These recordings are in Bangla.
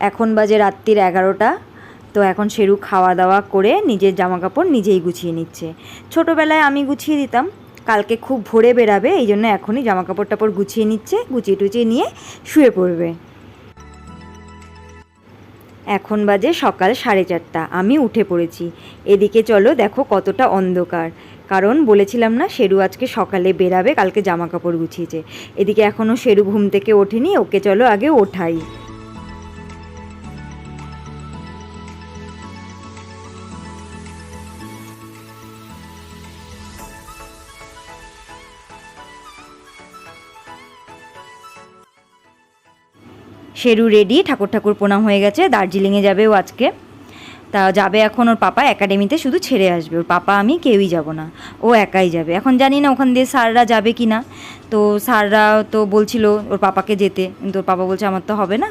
এখন বাজে রাত্রির 11টা। তো এখন শেরু খাওয়া দাওয়া করে নিজের জামাকাপড় নিজেই গুছিয়ে নিচ্ছে। ছোটোবেলায় আমি গুছিয়ে দিতাম, কালকে খুব ভোরে বেরাবে, এই জন্য এখনই জামাকাপড় টাপড় গুছিয়ে নিচ্ছে, গুছিয়ে টুচিয়ে নিয়ে শুয়ে পড়বে। এখন বাজে সকাল 4:30, আমি উঠে পড়েছি। এদিকে চলো দেখো কতটা অন্ধকার, কারণ বলেছিলাম না শেরু আজকে সকালে বেরাবে, কালকে জামা কাপড় গুছিয়েছে। এদিকে এখনও শেরু ঘুম থেকে ওঠেনি, ওকে চলো আগে ওঠাই। শেরু রেডি, ঠাকুর প্রণাম হয়ে গেছে, দার্জিলিংয়ে যাবে ও আজকে। তা যাবে এখন, ওর পাপা একাডেমিতে শুধু ছেড়ে আসবে, ওর পাপা আমি কেউই যাব না, ও একাই যাবে। এখন জানি না ওখান দিয়ে স্যাররা যাবে কি না, তো স্যাররা তো বলছিল ওর পাপাকে যেতে, কিন্তু ওর পাপা বলছে আমার তো হবে না।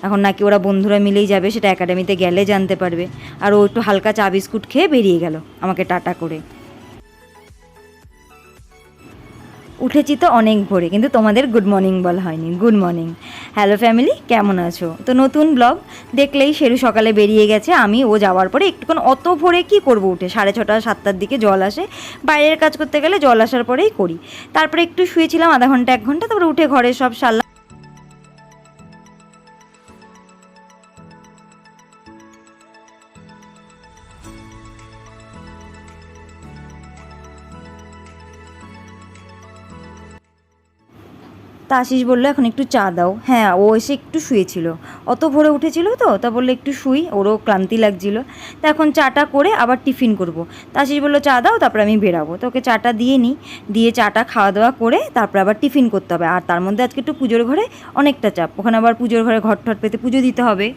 এখন নাকি ওরা বন্ধুরা মিলেই যাবে, সেটা একাডেমিতে গেলে জানতে পারবে। আর ও একটু হালকা চা বিস্কুট খেয়ে বেরিয়ে গেল আমাকে টাটা করে। উঠেছি তো অনেক ভোরে, কিন্তু তোমাদের গুড মর্নিং বলা হয়নি। গুড মর্নিং, হ্যালো ফ্যামিলি, কেমন আছো? তো নতুন ব্লগ দেখলেই, শেরু সকালে বেরিয়ে গেছে, আমি ও যাওয়ার পরে একটুক্ষণ, অত ভোরে কি করব উঠে, 6:30 7টার দিকে জল আসে, বাইরের কাজ করতে গেলে জল আসার পরেই করি। তারপরে একটু শুয়েছিলাম আধা ঘন্টা 1 ঘন্টা, তারপরে উঠে ঘরে সব সারলাম। তা আশিস বললো এখন একটু চা দাও। হ্যাঁ, ও এসে একটু শুয়েছিল, অত ভোরে উঠেছিল তো, তা বললো একটু শুই, ওরও ক্লান্তি লাগছিল। তা এখন চাটা করে আবার টিফিন করব। তা আশিস বললো চা দাও, তারপরে আমি বেরাবো। তো ওকে চাটা দিয়ে নিই, দিয়ে চাটা খাওয়া দাওয়া করে তারপরে আবার টিফিন করতে হবে। আর তার মধ্যে আজকে একটু পুজোর ঘরে অনেকটা চাপ, ওখানে আবার পুজোর ঘরে ঘর ঠট পেতে পুজো দিতে হবে।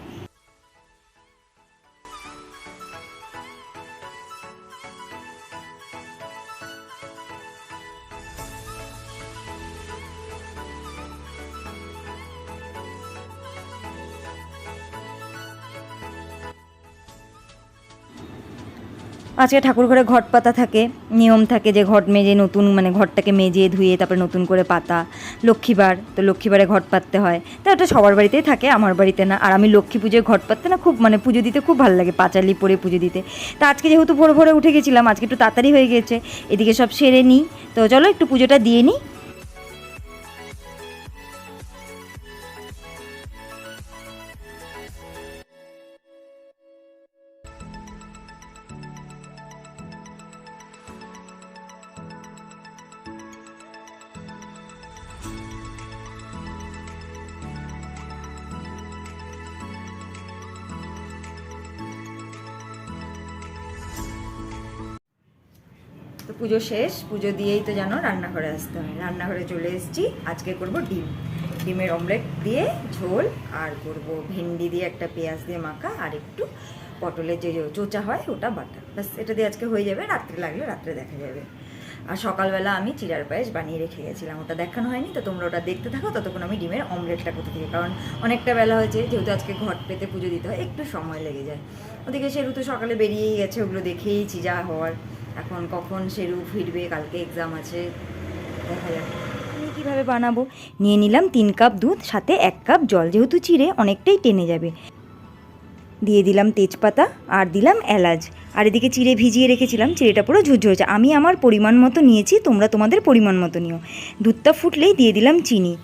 আজকে ঠাকুর ঘরে ঘট পাতা থাকে, নিয়ম থাকে যে ঘট মেজে নতুন, মানে ঘরটাকে মেজে ধুয়ে তারপরে নতুন করে পাতা। লক্ষ্মীবার, তো লক্ষ্মীবারে ঘট পাততে হয়, তো এটা সবার বাড়িতেই থাকে, আমার বাড়িতে না। আর আমি লক্ষ্মী পুজোয় ঘট পাততে না খুব, মানে পুজো দিতে খুব ভালো লাগে, পাঁচালি পরে পুজো দিতে। তা আজকে যেহেতু ভোর ভোরে উঠে গেছিলাম, আজকে একটু তাড়াতাড়ি হয়ে গেছে, এদিকে সব সেরে নিই। তো চলো একটু পুজোটা দিয়ে নিই। তো পুজো শেষ, পুজো দিয়েই তো জানো রান্নাঘরে আসতে হয়। রান্নাঘরে চলে এসেছি, আজকে করব ডিম, ডিমের অমলেট দিয়ে ঝোল, আর করব ভেন্ডি দিয়ে একটা পেঁয়াজ দিয়ে মাখা, আর একটু পটলের যে চোচা হয় ওটা বাটা। ব্যাস, এটা দিয়ে আজকে হয়ে যাবে, রাত্রে লাগলে রাত্রে দেখা যাবে। আর সকালবেলা আমি চিড়ার পায়েস বানিয়ে রেখে গেছিলাম, ওটা দেখানো হয়নি, তো তোমরা ওটা দেখতে থাকো। ততক্ষণ আমি ডিমের অমলেটটা করতে থাকি, কারণ অনেকটা বেলা হয়েছে, যেহেতু আজকে ঘট পেতে পুজো দিতে হয়, একটু সময় লেগে যায়। ওদিকে শেরু তো সকালে বেরিয়েই গেছে, ওগুলো দেখেইছি যা হওয়ার। এখন কখন শেরু ফিরবে, কালকে এক্সাম আছে, দেখা যাক। আমি কীভাবে বানাবো, নিয়ে নিলাম 3 কাপ দুধ, সাথে 1 কাপ জল, যেহেতু চিড়ে অনেকটাই টেনে যাবে। দিয়ে দিলাম তেজপাতা, আর দিলাম এলাচ। আর এদিকে চিড়ে ভিজিয়ে রেখেছিলাম, চিড়েটা পুরো ঝুরঝুরে, আমি আমার পরিমাণ মতো নিয়েছি, তোমরা তোমাদের পরিমাণ মতো নিও। দুধটা ফুটলেই দিয়ে দিলাম চিনি,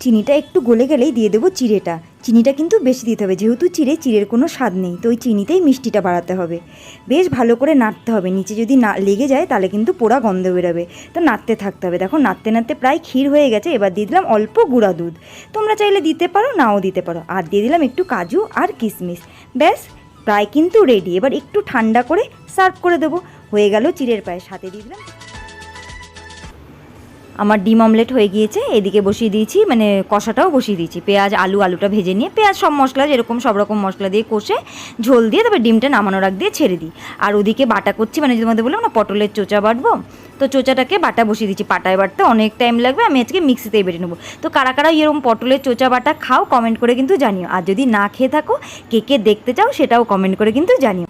চিনিটা একটু গলে গেলেই দিয়ে দেবো চিড়েটা। চিনিটা কিন্তু বেশি দিতে হবে, যেহেতু চিড়ের কোনো স্বাদ নেই, তো ওই চিনিতেই মিষ্টিটা বাড়াতে হবে। বেশ ভালো করে নাড়তে হবে, নিচে যদি না লেগে যায় তাহলে কিন্তু পোড়া গন্ধ বেরোবে, তো নাড়তে থাকতে হবে। দেখো নাড়তে নাড়তে প্রায় ক্ষীর হয়ে গেছে, এবার দিয়ে দিলাম অল্প গুঁড়া দুধ, তোমরা চাইলে দিতে পারো, নাও দিতে পারো। আর দিয়ে দিলাম একটু কাজু আর কিশমিশ, ব্যাস প্রায় কিন্তু রেডি। এবার একটু ঠান্ডা করে সার্ভ করে দেবো, হয়ে গেল চিড়ের পায়েস। সাথে দিয়ে দিলাম, আমার ডিম অমলেট হয়ে গিয়েছে, এদিকে বসিয়ে দিয়েছি, মানে কষাটাও বসিয়ে দিয়েছি। পেঁয়াজ আলুটা ভেজে নিয়ে, পেঁয়াজ সব মশলা যেরকম সব রকম মশলা দিয়ে কষে ঝোল দিয়ে তারপর ডিমটা নামানোর আগ দিয়ে ছেড়ে দিই। আর ওদিকে বাটা করছি, মানে তোমাদের বললাম না পটলের চোচা বাটবো, তো চোচাটাকে বাটা বসিয়ে দিচ্ছি। পাটায় বাটতে অনেক টাইম লাগবে, আমি আজকে মিক্সিতেই বেটে নেবো। তো কারা কারা এরকম পটলের চোচা বাটা খাও কমেন্ট করে কিন্তু জানিও, আর যদি না খেয়ে থাকো, কে কে দেখতে চাও সেটাও কমেন্ট করে কিন্তু জানিও।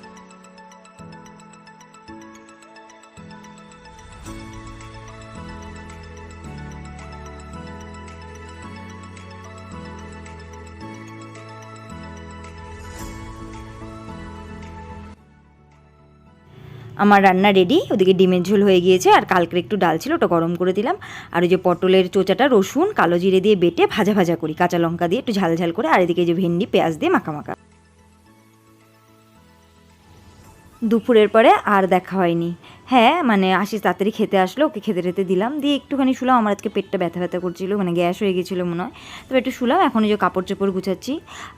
আমার রান্না রেডি, ওদিকে ডিমের ঝোল হয়ে গিয়েছে, আর কালকের একটু ডাল ছিল ওটা গরম করে দিলাম। আর ওই যে পটলের চোচাটা রসুন কালো জিরে দিয়ে বেটে ভাজা ভাজা করি, কাঁচা লঙ্কা দিয়ে একটু ঝাল ঝাল করে, আর এদিকে যে ভেন্ডি পেঁয়াজ দিয়ে মাখা মাখা। দুপুরের পরে আর দেখা হয়নি। হ্যাঁ মানে আশিস তাড়াতাড়ি খেতে আসলো, ওকে খেতে টেতে দিলাম, দিয়ে একটুখানি শুলাম। আমার আজকে পেটটা ব্যথা ব্যথা করছিলো, মানে গ্যাস হয়ে গেছিলো মনে হয়, তবে একটু শুলাম। এখন এই যে কাপড় চোপড় গুছাচ্ছি।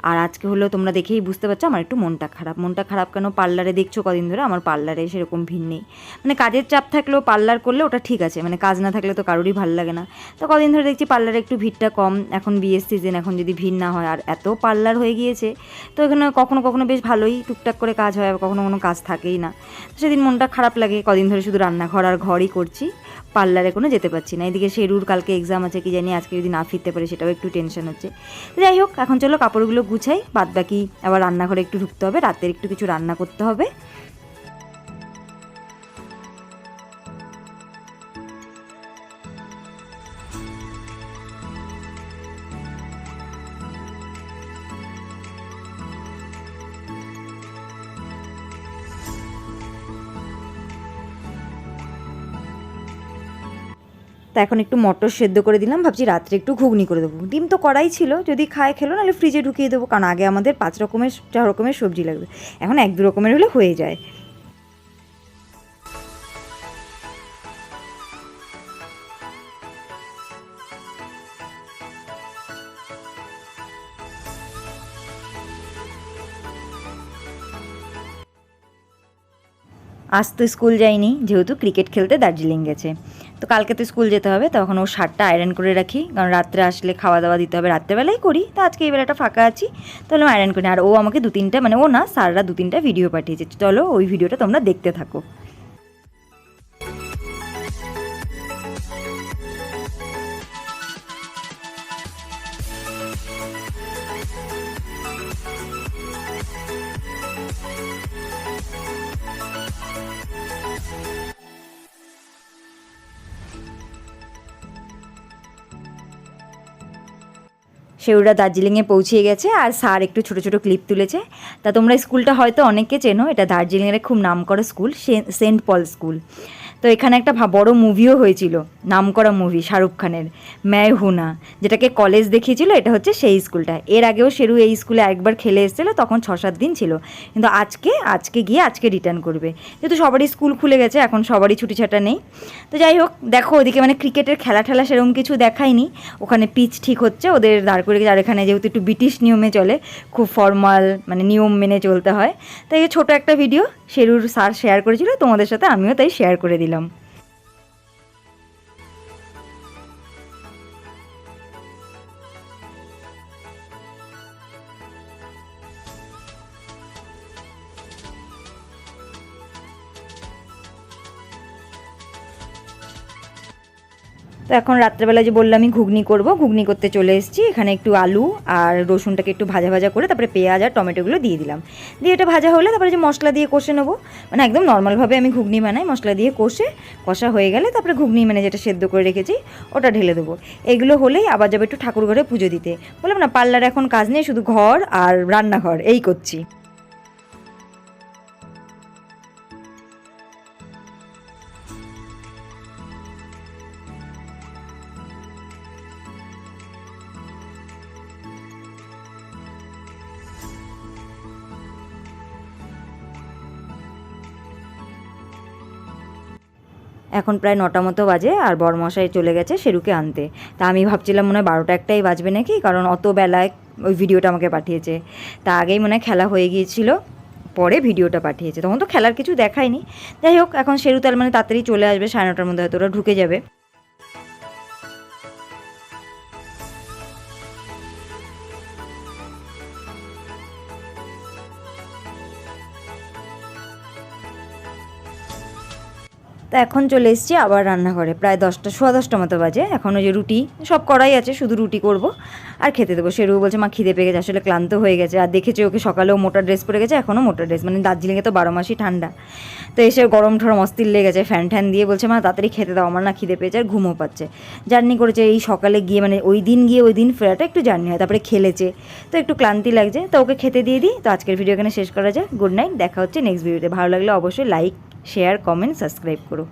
আর আজকে হলো তোমরা দেখেই বুঝতে পারছো আমার একটু মনটা খারাপ। মনটা খারাপ কেন, পার্লারে দেখছো কদিন ধরে আমার পার্লারে সেরকম ভিড় নেই। মানে কাজের চাপ থাকলেও পার্লার করলে ওটা ঠিক আছে, মানে কাজ না থাকলে তো কারোরই ভালো লাগে না। তো কদিন ধরে দেখছি পার্লারে একটু ভিড়টা কম, এখন বিয়ের সিজন, এখন যদি ভিড় না হয়, আর এত পার্লার হয়ে গিয়েছে তো এখানে কখনো কখনো বেশ ভালোই টুকটাক করে কাজ হয়, কখনো কোনো কাজ থাকেই না। সেদিন মনটা খারাপ লাগে, কদিন ধরে শুধু রান্নাঘর আর ঘরই করছি, পার্লারে কোনো যেতে পারছি না। এদিকে শেরুর কালকে এক্সাম আছে, কি জানি আজকে যদি না ফিরতে পারে সেটাও একটু টেনশন হচ্ছে। যাই হোক, এখন চলো কাপড়গুলো গুছাই, বাদ বাকি আবার রান্নাঘরে একটু ঢুকতে হবে, রাতের একটু কিছু রান্না করতে হবে। তা এখন একটু মটর সেদ্ধ করে দিলাম, ভাবছি রাত্রে একটু ঘুগনি করে দেবো। ডিম তো কড়াই ছিল, যদি খায় খেলো, নাহলে ফ্রিজে ঢুকিয়ে দেবো, কারণ আগে আমাদের 5 রকমের 4 রকমের সবজি লাগবে, এখন 1-2 রকমের হলে হয়ে যায়। আজ তো স্কুল যায়নি, যেহেতু ক্রিকেট খেলতে দার্জিলিং গেছে। তো কালকে তো স্কুল যেতে হবে, তখন ওর শার্টটা আয়রন করে রাখি, কারণ রাত্রে আসলে খাওয়া দাওয়া দিতে হবে, রাত্রেবেলাই করি, তো আজকে এই বেলাটা ফাঁকা আছি, তাহলে আয়রন করি। আর ও আমাকে 2-3টা, মানে ও না, স্যাররা 2-3টা ভিডিও পাঠিয়েছে, চলো ওই ভিডিওটা তোমরা দেখতে থাকো। সেওরা দার্জিলিংয়ে পৌঁছে গেছে, আর স্যার একটু ছোটো ছোটো ক্লিপ তুলেছে। তা তোমরা স্কুলটা হয়তো অনেকে চেনো, এটা দার্জিলিংয়ের খুব নামকরা স্কুল, সেন্ট পল স্কুল। তো এখানে একটা বড় মুভিও হয়েছিল, নামকরা মুভি শাহরুখ খানের, ম্যায় হুনা, যেটাকে কলেজ দেখিয়েছিল, এটা হচ্ছে সেই স্কুলটা। এর আগেও শেরু এই স্কুলে একবার খেলে এসেছিলো, তখন 6-7 দিন ছিল, কিন্তু আজকে গিয়ে আজকে রিটার্ন করবে, যেহেতু সবারই স্কুল খুলে গেছে, এখন সবারই ছুটি ছাটা নেই। তো যাই হোক, দেখো ওদিকে মানে ক্রিকেটের খেলা ঠেলা সেরকম কিছু দেখায়নি, ওখানে পিচ ঠিক হচ্ছে, ওদের দাঁড় করে গেছে। আর এখানে যেহেতু একটু ব্রিটিশ নিয়মে চলে, খুব ফর্মাল, মানে নিয়ম মেনে চলতে হয়, তাই এই ছোটো একটা ভিডিও শেরুর স্যার শেয়ার করেছিল তোমাদের সাথে, আমিও তাই শেয়ার করে দিলাম। তো এখন রাত্রেবেলা যে বললাম আমি ঘুগনি করব, ঘুগনি করতে চলে এসেছি। এখানে একটু আলু আর রসুনটাকে একটু ভাজা ভাজা করে, তারপরে পেঁয়াজ আর টমেটোগুলো দিয়ে দিলাম, দিয়ে এটা ভাজা হলে তারপরে যে মশলা দিয়ে কষে নেবো, মানে একদম নর্মালভাবে আমি ঘুগনি বানাই, মশলা দিয়ে কষা হয়ে গেলে তারপরে ঘুগনি মানে যেটা সেদ্ধ করে রেখেছি ওটা ঢেলে দেবো। এগুলো হলেই আবার যাবে একটু ঠাকুর ঘরে পুজো দিতে। বললাম না, পার্লারে এখন কাজ নেই, শুধু ঘর আর রান্নাঘর এই করছি। এখন প্রায় 9টা মতো বাজে, আর বরমশাই চলে গেছে শেরুকে আনতে। তা আমি ভাবছিলাম মনে হয় 12টা-1টাই বাজবে নাকি, কারণ অত বেলায় ওই ভিডিওটা আমাকে পাঠিয়েছে। তা আগেই মনে হয় খেলা হয়ে গিয়েছিল, পরে ভিডিওটা পাঠিয়েছে, তখন তো খেলার কিছু দেখায়নি। যাই হোক, এখন শেরু তার মানে তাড়াতাড়ি চলে আসবে, 9:30টার মধ্যে হয়তো ওরা ঢুকে যাবে। তা এখন চলে এসেছি আবার রান্নাঘরে, প্রায় 10টা, সোয়া 10টা মতো বাজে। এখন ওই যে রুটি সব করাই আছে, শুধু রুটি করব আর খেতে দেবো। শেরু বলছে মা খিদে পেয়ে গেছে, আসলে ক্লান্ত হয়ে গেছে, আর দেখেছি ওকে সকালেও মোটা ড্রেস পরে গেছে, এখনও মোটা ড্রেস, মানে দার্জিলিংয়ে তো 12 মাসই ঠান্ডা। তো এসে গরম ঠরম অস্থির লেগে গেছে, ফ্যান ট্যান দিয়ে বলছে মা তাড়াতাড়ি খেতে দাও, আমার না খিদে পেয়েছে, আর ঘুমও পাচ্ছে। জার্নি করেছে এই সকালে গিয়ে, মানে ওই দিন ফেরাটা একটু জার্নি হয়, তারপরে খেলেছে, তো একটু ক্লান্তি লাগছে। তো ওকে খেতে দিয়ে দিই। তো আজকের ভিডিও এখানে শেষ করা যায়। গুড নাইট, দেখা হচ্ছে নেক্সট ভিডিওতে। ভালো লাগলে অবশ্যই লাইক শেয়ার কমেন্ট সাবস্ক্রাইব করো।